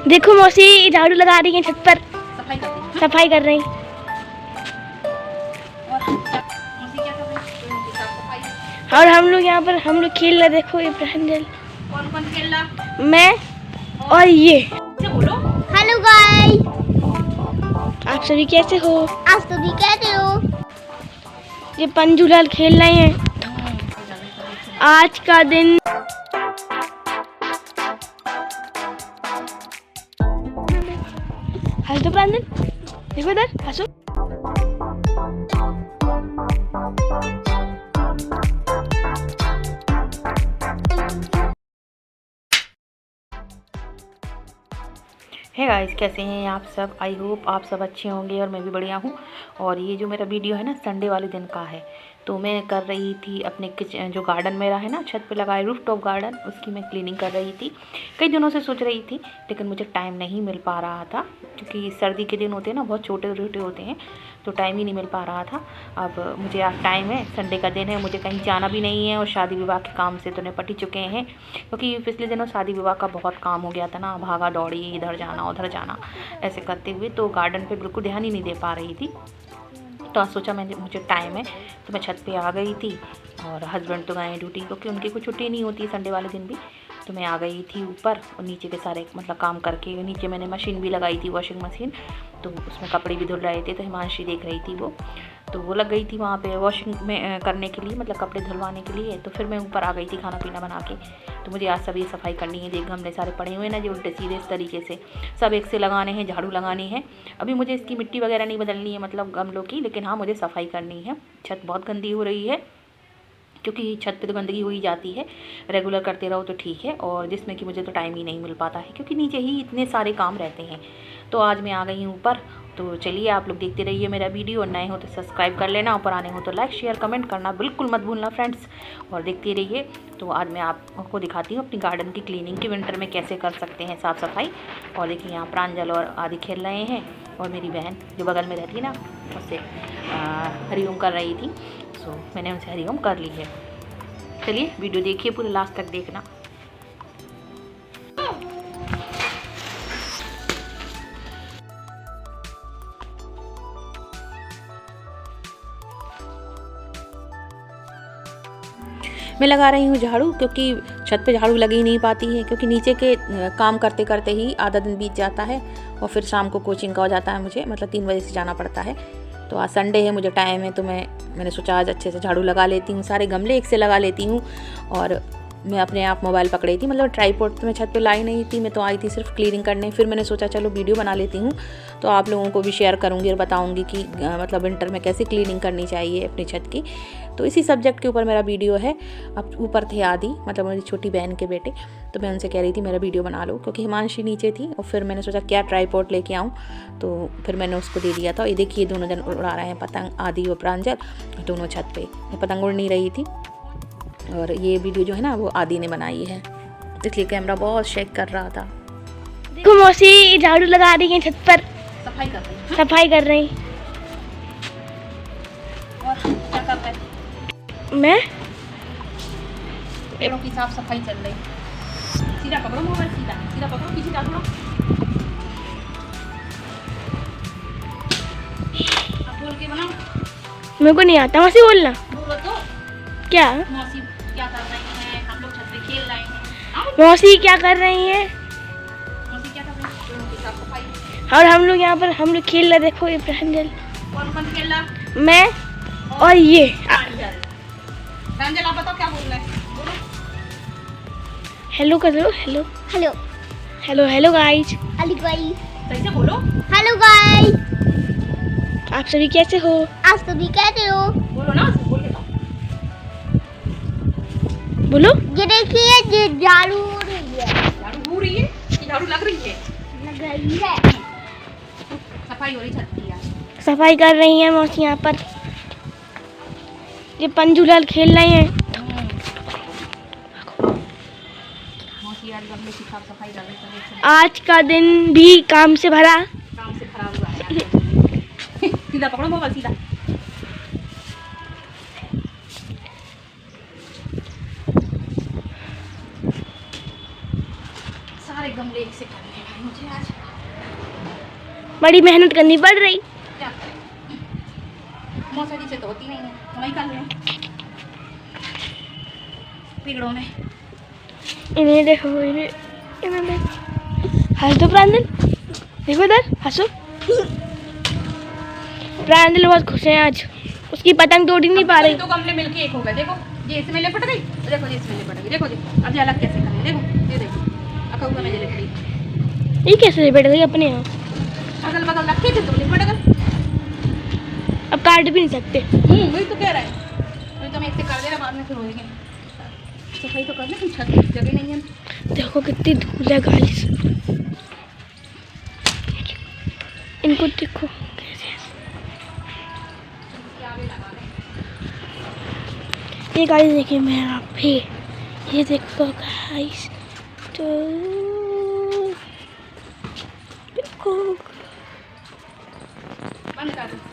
देखो मौसी झाड़ू लगा रही है छत पर, सफाई कर रही। और हम लोग यहाँ पर हम लोग खेल रहे। देखो ये प्रांजल, कौन कौन खेल रहा? मैं और ये। बोलो। हेलो गाइस, आप सभी कैसे हो? आप सभी कैसे हो? ये पंजूलाल खेल रहे हैं। आज का दिन हंस दो प्रांजल, देखो इधर हंसो। हे गाइस, कैसे हैं आप सब? आई होप आप सब अच्छे होंगे और मैं भी बढ़िया हूँ। और ये जो मेरा वीडियो है ना, संडे वाले दिन का है। तो मैं कर रही थी अपने किचन, जो गार्डन मेरा है ना, छत पे लगा है रूफटॉप गार्डन, उसकी मैं क्लीनिंग कर रही थी। कई दिनों से सोच रही थी, लेकिन मुझे टाइम नहीं मिल पा रहा था, क्योंकि सर्दी के दिन होते हैं ना, बहुत छोटे छोटे होते हैं, तो टाइम ही नहीं मिल पा रहा था। अब मुझे आज टाइम है, संडे का दिन है, मुझे कहीं जाना भी नहीं है और शादी विवाह के काम से तो निपट ही चुके हैं, क्योंकि पिछले दिनों शादी विवाह का बहुत काम हो गया था ना, भागा दौड़ी, इधर जाना उधर जाना, ऐसे करते हुए तो गार्डन पे बिल्कुल ध्यान ही नहीं दे पा रही थी। तो आज सोचा मुझे टाइम है, तो मैं छत पे आ गई थी। और हस्बैंड तो गए ड्यूटी, क्योंकि उनकी कोई छुट्टी नहीं होती संडे वाले दिन भी। तो मैं आ गई थी ऊपर और नीचे के सारे मतलब काम करके, नीचे मैंने मशीन भी लगाई थी, वॉशिंग मशीन, तो उसमें कपड़े भी धुल रहे थे। तो हिमांशी देख रही थी वो लग गई थी वहाँ पे वॉशिंग में करने के लिए, मतलब कपड़े धुलवाने के लिए। तो फिर मैं ऊपर आ गई थी खाना पीना बना के। तो मुझे आज सब ये सफाई करनी है। देख गमले सारे पड़े हुए ना, जो उल्टे सीधे इस तरीके से सब एक से लगाने हैं, झाड़ू लगानी है। अभी मुझे इसकी मिट्टी वगैरह नहीं बदलनी है, मतलब गमलों की, लेकिन हाँ मुझे सफाई करनी है। छत बहुत गंदी हो रही है, क्योंकि छत पे तो गंदगी हो ही जाती है, रेगुलर करते रहो तो ठीक है, और जिसमें कि मुझे तो टाइम ही नहीं मिल पाता है, क्योंकि नीचे ही इतने सारे काम रहते हैं। तो आज मैं आ गई हूँ ऊपर। तो चलिए आप लोग देखते रहिए मेरा वीडियो, और नए हो तो सब्सक्राइब कर लेना, ऊपर आने हो तो लाइक शेयर कमेंट करना बिल्कुल मत भूलना फ्रेंड्स, और देखते रहिए। तो आज मैं आपको दिखाती हूँ अपनी गार्डन की क्लीनिंग की विंटर में कैसे कर सकते हैं साफ़ सफाई। और देखिए यहाँ प्रांजल और आदि खेल रहे हैं, और मेरी बहन जो बगल में रहती है ना, उससे हरिओम कर रही थी। सो मैंने उनसे हरिओम कर ली है। चलिए वीडियो देखिए, पूरे लास्ट तक देखना। मैं लगा रही हूँ झाड़ू, क्योंकि छत पे झाड़ू लगी ही नहीं पाती है, क्योंकि नीचे के काम करते करते ही आधा दिन बीत जाता है, और फिर शाम को कोचिंग का हो जाता है मुझे, मतलब 3 बजे से जाना पड़ता है। तो आज संडे है, मुझे टाइम है, तो मैंने सोचा आज अच्छे से झाड़ू लगा लेती हूँ, सारे गमले एक से लगा लेती हूँ। और मैं अपने आप मोबाइल पकड़ी थी, मतलब ट्राईपॉड तो मैं छत पे लाई नहीं थी, मैं तो आई थी सिर्फ क्लीनिंग करने। फिर मैंने सोचा चलो वीडियो बना लेती हूँ, तो आप लोगों को भी शेयर करूँगी और बताऊँगी कि मतलब विंटर में कैसे क्लीनिंग करनी चाहिए अपनी छत की। तो इसी सब्जेक्ट के ऊपर मेरा वीडियो है। अब ऊपर थे आदि, मतलब मेरी छोटी बहन के बेटे, तो मैं उनसे कह रही थी मेरा वीडियो बना लो, क्योंकि हिमांशी नीचे थी। और फिर मैंने सोचा क्या ट्राईपॉड लेके आऊँ, तो फिर मैंने उसको दे दिया था। ये देखिए दोनों जन उड़ा रहे हैं पतंग, आदि और प्रांजल, दोनों छत पे। पतंग उड़ नहीं रही थी, और ये वीडियो जो है ना वो आदि ने बनाई है, इसलिए कैमरा बहुत शेक कर रहा था। देखो मौसी झाड़ू लगा रही है छत पर, सफाई कर रही। सफाई कर रही। और क्या कर रहे? मैं पेड़ों की साफ सफाई चल रही। सीधा पकड़ो मोबाइल, सीधा सीधा पकड़ो, पीछे जा थोड़ा। अब बोल के बनाओ। मेरे को नहीं आता मौसी बोलना। बोलो तो। क्या मौसी क्या कर रही हैं? हम लोग छत पे खेल रहे हैं। आओ। मौसी क्या कर रही है? मौसी क्या कर रही है? पेड़ों की साफ सफाई। और हम लोग यहाँ पर हम लोग खेल रहे। देखो ये प्रांजल, कौन कौन खेल रहा? मैं और ये। प्रांजल आप बताओ क्या बोल रहे हैं? बोलो। हेलो कर लो, hello hello hello hello guys, hello guys, सही से बोलो। हेलो गाइस, आप सभी कैसे हो? आप सभी कैसे हो? बोलो ना, बोल के बताओ। बोलो। ये देखिए ये झाड़ू हो रही है, झाड़ू हो रही है कि झाड़ू लग रही है? लग रही है। सफाई हो रही छत की यार। सफाई कर रही हैं मौसी यहाँ पर। ये पंजूलाल खेल रहे हैं। मौसी यार गमले की साफ सफाई कर रही है। आज का दिन भी काम से भरा। काम से भरा हुआ है। सीधा पकड़ो मोबाइल, सीधा। सारे गमले एक से करने हैं मुझे आज। बड़ी मेहनत करनी पड़ रही। क्या करें, मौसरी से तो होती नहीं है, वही कर रहे हैं पेड़ों में। इन्हें देखो, इन्हें देखो। हंस दो प्रांजल, देखो इधर हंसो। प्रांजल बहुत खुश है आज, उसकी पतंग तोड़ ही नहीं पा रही। दो गमले मिलके एक हो गए। देखो ये इसमें लिपट गई, देखो ये इसमें लिपट गई। देखो जी अब ये अलग कैसे करें, देखो ये देखो अकौगा में लिपट गई। ये कैसे बैठ गई अपने यहाँ? अगल बगल रखे थे तो लिपट गए। अब काट भी नहीं सकते। वही तो कह रहा है, अभी तो मैं एक से कर दे रहा, बाद में फिर होएंगे। सफाई तो कर ले, छत जगह नहीं है। देखो कितनी धूल है गाइस, इनको देखो कैसे। ये गाइस देखिए मेरा पे, ये देखो गाइस, तो देखो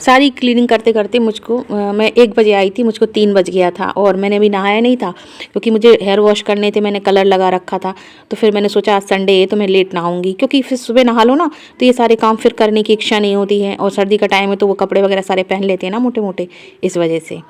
सारी क्लीनिंग करते करते मुझको मैं 1 बजे आई थी, मुझको 3 बज गया था और मैंने अभी नहाया नहीं था क्योंकि मुझे हेयर वॉश करने थे, मैंने कलर लगा रखा था। तो फिर मैंने सोचा आज संडे है तो मैं लेट नहाऊंगी, क्योंकि फिर सुबह नहा लो ना तो ये सारे काम फिर करने की इच्छा नहीं होती है, और सर्दी का टाइम है तो वो कपड़े वगैरह सारे पहन लेते हैं ना मोटे मोटे, इस वजह से।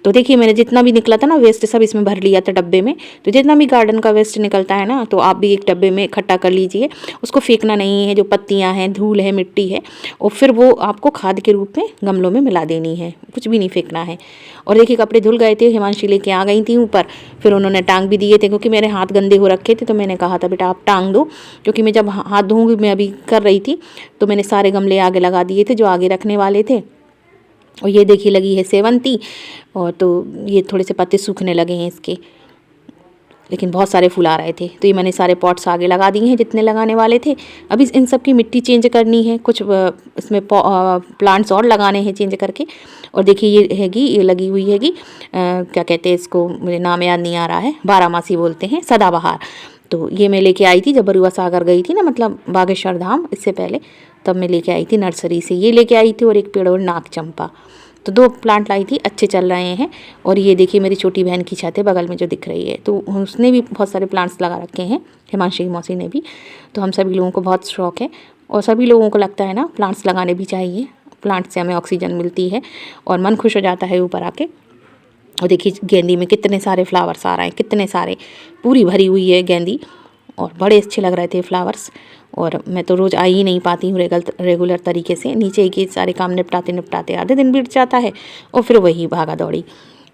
तो देखिए मैंने जितना भी निकला था ना वेस्ट सब इसमें भर लिया था डब्बे में। तो जितना भी गार्डन का वेस्ट निकलता है ना तो आप भी एक डब्बे में इकट्ठा कर लीजिए, उसको फेंकना नहीं है। जो पत्तियाँ हैं, धूल है, मिट्टी है, और फिर वो आपको खाद के रूप में गमलों में मिला देनी है, कुछ भी नहीं फेंकना है। और देखिए कपड़े धुल गए थे, हिमांशी लेके आ गई थी ऊपर, फिर उन्होंने टांग भी दिए थे क्योंकि मेरे हाथ गंदे हो रखे थे। तो मैंने कहा था बेटा आप टांग दो, क्योंकि मैं जब हाथ धोऊंगी, मैं अभी कर रही थी तो मैंने सारे गमले आगे लगा दिए थे जो आगे रखने वाले थे। और ये देखिए लगी है सेवंती, और तो ये थोड़े से पत्ते सूखने लगे हैं इसके, लेकिन बहुत सारे फूल आ रहे थे। तो ये मैंने सारे पॉट्स आगे लगा दिए हैं जितने लगाने वाले थे। अभी इन सब की मिट्टी चेंज करनी है, कुछ इसमें प्लांट्स और लगाने हैं चेंज करके। और देखिए ये हैगी, ये लगी हुई हैगी, क्या कहते हैं इसको, मुझे नाम याद नहीं आ रहा है, बारामासी बोलते हैं, सदाबहार। तो ये मैं लेके आई थी जब बरुआ सागर गई थी ना, मतलब बागेश्वर धाम, इससे पहले तब मैं लेके आई थी नर्सरी से, ये लेके आई थी। और एक पेड़ और नाग चंपा, तो 2 प्लांट लाई थी, अच्छे चल रहे हैं। और ये देखिए मेरी छोटी बहन की छत है बगल में जो दिख रही है, तो उसने भी बहुत सारे प्लांट्स लगा रखे हैं, हिमांशी मौसी ने भी। तो हम सभी लोगों को बहुत शौक है, और सभी लोगों को लगता है ना प्लांट्स लगाने भी चाहिए, प्लांट से हमें ऑक्सीजन मिलती है और मन खुश हो जाता है ऊपर आके। और देखिए गेंदी में कितने सारे फ्लावर्स आ रहे हैं, कितने सारे, पूरी भरी हुई है गेंदी, और बड़े अच्छे लग रहे थे फ्लावर्स। और मैं तो रोज़ आ ही नहीं पाती हूँ रेगुलर तरीके से, नीचे के सारे काम निपटाते निपटाते आधे दिन बीत जाता है, और फिर वही भागा दौड़ी।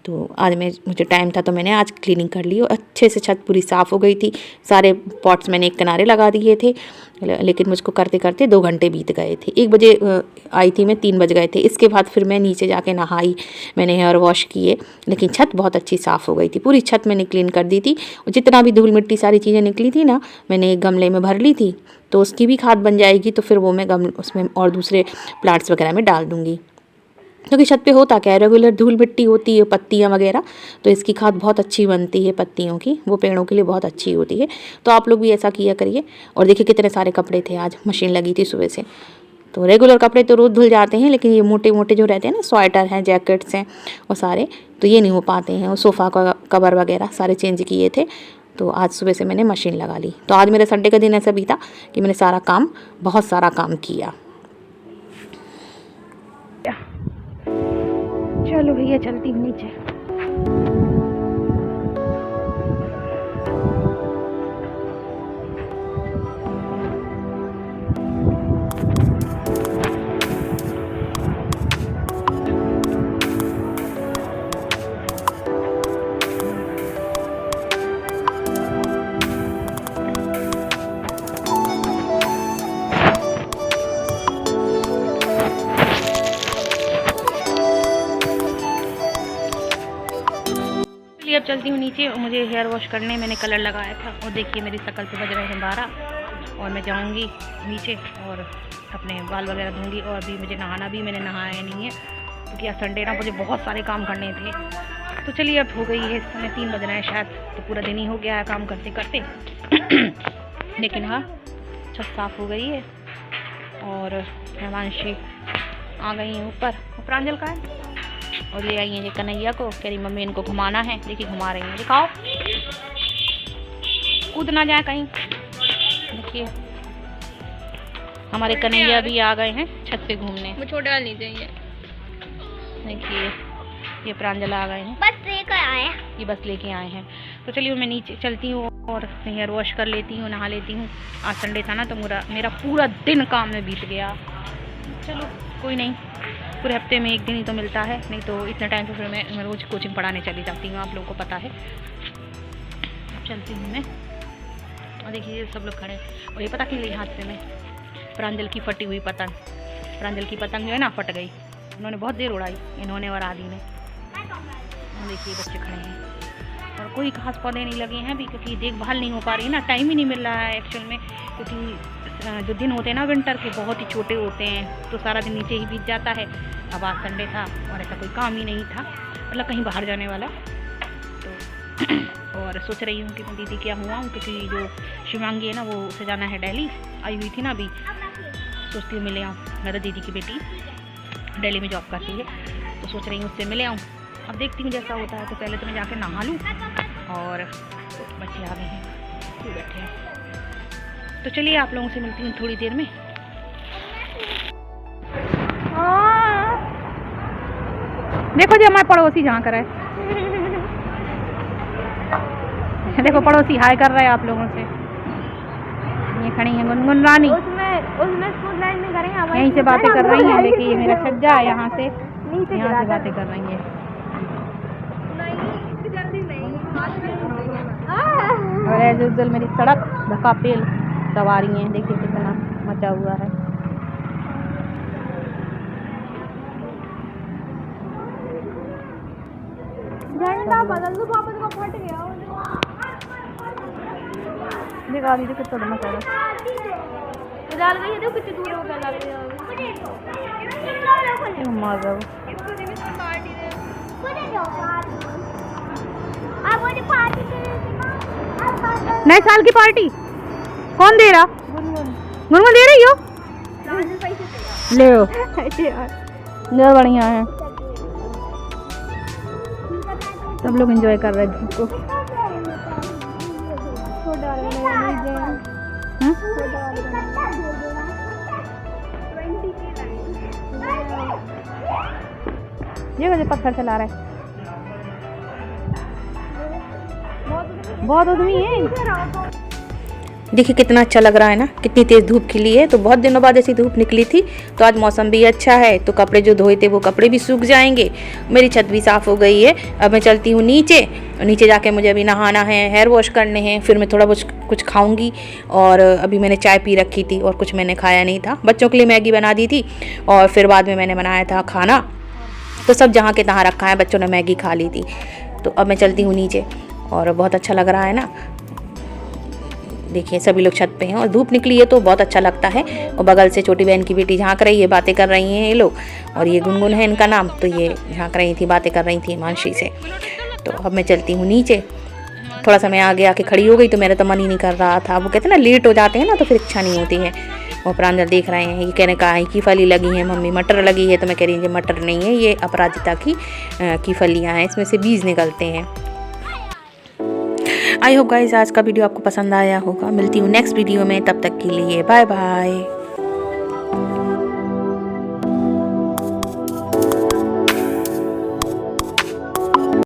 तो आज मुझे टाइम था तो मैंने आज क्लीनिंग कर ली, और अच्छे से छत पूरी साफ़ हो गई थी। सारे पॉट्स मैंने एक किनारे लगा दिए थे, लेकिन मुझको करते करते 2 घंटे बीत गए थे। 1 बजे आई थी मैं, 3 बज गए थे। इसके बाद फिर मैं नीचे जाके नहाई, मैंने हेयर वॉश किए, लेकिन छत बहुत अच्छी साफ़ हो गई थी। पूरी छत मैंने क्लीन कर दी थी, और जितना भी धूल मिट्टी सारी चीज़ें निकली थी ना, मैंने एक गमले में भर ली थी। तो उसकी भी खाद बन जाएगी, तो फिर वो मैं उसमें और दूसरे प्लांट्स वगैरह में डाल दूँगी। क्योंकि छत पे होता क्या है, रेगुलर धूल मिट्टी होती है, पत्तियाँ वगैरह, तो इसकी खाद बहुत अच्छी बनती है पत्तियों की, वो पेड़ों के लिए बहुत अच्छी होती है। तो आप लोग भी ऐसा किया करिए। और देखिए कितने सारे कपड़े थे, आज मशीन लगी थी सुबह से। तो रेगुलर कपड़े तो रोज़ धुल जाते हैं, लेकिन ये मोटे मोटे जो रहते हैं ना, स्वेटर हैं, जैकेट्स हैं, और सारे तो ये नहीं हो पाते हैं। और सोफ़ा का कवर वगैरह सारे चेंज किए थे, तो आज सुबह से मैंने मशीन लगा ली। तो आज मेरे संडे का दिन ऐसा बीता कि मैंने सारा काम, बहुत सारा काम किया। चलो भैया चलती हूँ नीचे। अब चलती हूँ नीचे, और मुझे हेयर वॉश करने मैंने कलर लगाया था। और देखिए मेरी शक्ल पे बज रहे हैं 12, और मैं जाऊँगी नीचे और अपने बाल वगैरह धोंगी। और भी मुझे नहाना भी, मैंने नहाया नहीं है क्योंकि आज संडे ना, मुझे बहुत सारे काम करने थे। तो चलिए अब हो गई है, इस समय 3 बज रहे हैं शायद, तो पूरा दिन ही हो गया है काम करते करते। लेकिन हाँ छत साफ़ हो गई है, और हिमांशी आ गई हैं ऊपर, प्रांजल का है, और ले आई हैं ये कन्हैया को, कह रही मम्मी इनको घुमाना है। देखिए घुमा रही हैं, दिखाओ, कूद ना जाए कहीं, देखिए हमारे कन्हैया भी आ गए हैं छत पे घूमने। वो छोटे वाले नहीं चाहिए। देखिए ये प्रांजल आ गए हैं, बस लेकर आया। ये बस लेके आए हैं। तो चलिए मैं नीचे चलती हूँ और हेयर वॉश कर लेती हूँ, नहा लेती हूँ। आज संडे था ना तो मेरा पूरा दिन काम में बीत गया। चलो कोई नहीं, पूरे हफ्ते में एक दिन ही तो मिलता है, नहीं तो इतने टाइम से फिर मैं रोज़ कोचिंग पढ़ाने चली जाती हूँ, आप लोगों को पता है। चलती हूँ मैं। और देखिए सब लोग खड़े हैं। और ये पता कि हाथ से मैं प्रांजल की फटी हुई पतंग, प्रांजल की पतंग जो है ना फट गई। उन्होंने बहुत देर उड़ाई, इन्होंने और आदि ने। देखिए बच्चे खड़े हैं और कोई खास पौधे नहीं लगे हैं अभी, क्योंकि देखभाल नहीं हो पा रही ना, टाइम ही नहीं मिल रहा है एक्चुअल में। क्योंकि जो दिन होते हैं ना विंटर के बहुत ही छोटे होते हैं, तो सारा दिन नीचे ही बीत जाता है। अब आज संडे था और ऐसा कोई काम ही नहीं था, मतलब कहीं बाहर जाने वाला। तो और सोच रही हूँ कि मैं दीदी क्या हुआ हूँ, क्योंकि जो शिवांगी है ना वो उसे जाना है दिल्ली, आई हुई थी ना अभी। सोचती हूँ मिले आऊँ, मेरा दीदी की बेटी दिल्ली में जॉब करती है, तो सोच रही हूँ उससे मिले आऊँ। अब देखती हूँ जैसा होता है। तो पहले तो मैं जाके नहा लूँ। और बच्चे आ गए हैं, क्यों बैठे हैं। तो चलिए आप लोगों से मिलती हूँ थोड़ी देर में। देखो जी हमारे पड़ोसी जहाँ कर है, देखो पड़ोसी हाय कर रहे हैं आप लोगों से। ये खड़ी हैं गुनगुन रानी, उसमें स्कूल लाइन में करेंगे, यहीं से बातें कर रही हैं। देखिए ये मेरा छज्जा है, यहाँ से बातें कर रही हैं। और एज यूजुअल मेरी सड़क धक्का पेल सवारी हैं, देखिए कितना मचा हुआ है। झंडा बदल दो पापा, तो फट गया। देखा दीदी कितना मचा रहा डाल गई है, तो कितनी दूर हो गया लग रहा है। नए साल की पार्टी कौन दे रहा? गुनगुन दे रही हो? ले लो, बहुत बढ़िया है। सब लोग एंजॉय कर रहे हैं धूप को। ये मुझे पत्थर चला रहा है, बहुत आदमी है। देखिए कितना अच्छा लग रहा है ना, कितनी तेज़ धूप खिली है। तो बहुत दिनों बाद ऐसी धूप निकली थी, तो आज मौसम भी अच्छा है, तो कपड़े जो धोए थे वो कपड़े भी सूख जाएंगे। मेरी छत भी साफ़ हो गई है। अब मैं चलती हूँ नीचे, नीचे जाके मुझे अभी नहाना है, हेयर वॉश करने हैं, फिर मैं थोड़ा कुछ खाऊंगी। और अभी मैंने चाय पी रखी थी और कुछ मैंने खाया नहीं था। बच्चों के लिए मैगी बना दी थी और फिर बाद में मैंने बनाया था खाना, तो सब जहाँ के तहाँ रखा है, बच्चों ने मैगी खा ली थी। तो अब मैं चलती हूँ नीचे और बहुत अच्छा लग रहा है ना। देखिए सभी लोग छत पे हैं और धूप निकली है तो बहुत अच्छा लगता है। और बगल से छोटी बहन की बेटी झांक रही है, बातें कर रही हैं ये लोग। और ये गुनगुन है इनका नाम, तो ये झांक रही थी, बातें कर रही थी मानसी से। तो अब मैं चलती हूँ नीचे। थोड़ा सा मैं आगे आके खड़ी हो गई तो मेरा तो मन ही नहीं कर रहा था। वो कहते हैं ना लेट हो जाते हैं ना तो फिर इच्छा नहीं होती है। और प्रांजल देख रहे हैं, ये कहने का है की फली लगी है मम्मी, मटर लगी है। तो मैं कह रही हूँ ये मटर नहीं है, ये अपराजिता की फलियाँ हैं, इसमें से बीज निकलते हैं। आई होप गाइस आज का वीडियो आपको पसंद आया होगा। मिलती हूँ नेक्स्ट वीडियो में, तब तक के लिए बाय बाय।